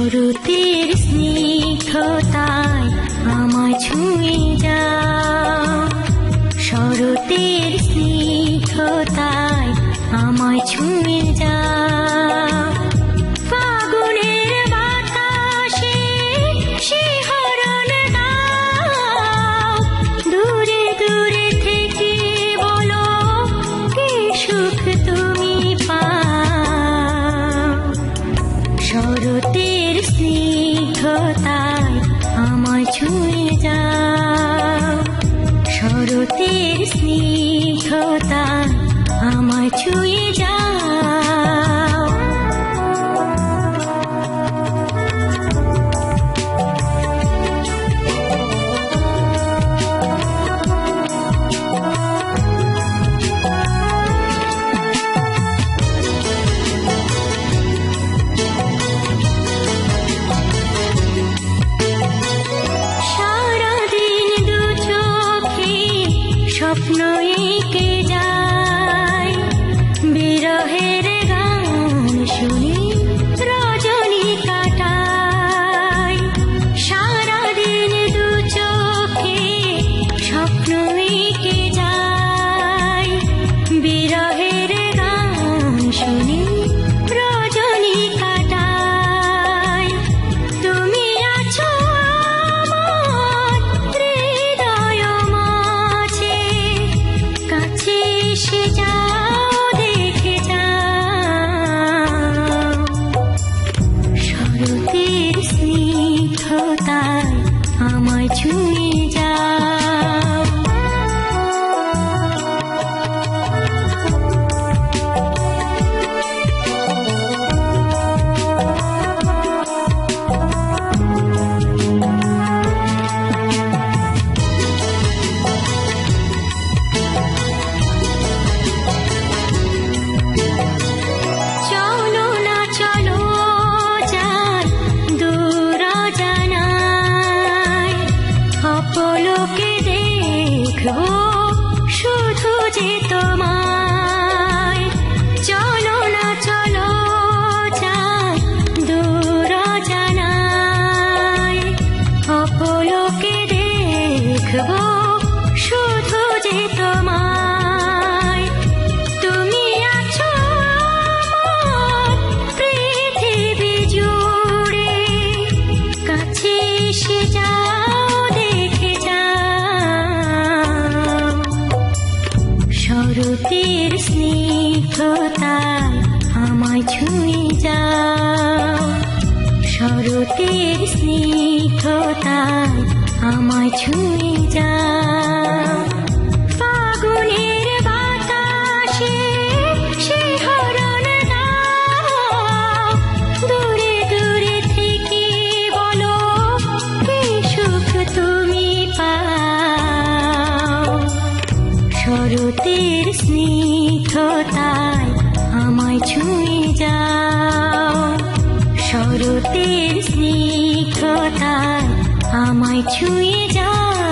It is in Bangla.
শরতের স্নিগ্ধতায় আমায় ছুঁয়ে যাও, শরতের স্নিগ্ধতায় আমায় ছুঁয়ে যাও। ফাগুনের বাতাসে শিহরণ দাও, দূরে দূরে থেকে বলো কি সুখ তুমি পাও। শরতের স্নিগ্ধতায় আমায় ছুঁয়ে যাও, শরতের স্নিগ্ধতায় আমায় ছুঁয়ে যাও। স্বপ্ন এঁকে যায়, বিরহের গান শুনি রজনী কাটায়। সারাদিন দু চোখে স্বপ্ন এঁকে যায়, বিরহের গান শুনি রজনী কাটায়। তুমি আছো আমার হৃদয় মাঝে, কাছে এসে যাও, দেখে যাও। শরতের স্নিগ্ধতায় আমায় ছুঁয়ে যাও। চলো না চলো যাই দূর অজানায়, অপলোকে দেখবো শুধু যে তোমায়। চলো না চলো যাই দূর অজানায়, অপলোকে দেখবো শুধু যে তোমায়। তুমি আছো আমার পৃথিবী জুড়ে, কাছে এসে যাও, দেখে যাও। শরতের স্নিগ্ধতায় আমায় ছুঁয়ে যাও, শরতের স্নিগ্ধতায় আমায় ছুঁয়ে যাও। ফাগুনের বাতাসে শিহরণ দাও, দূরে দূরে থেকে বলো কি সুখ তুমি পাও। শরতের স্নিগ্ধতায় আমায় ছুঁয়ে যাও, শরতের স্নিগ্ধতায় আমায় ছুঁয়ে যাও।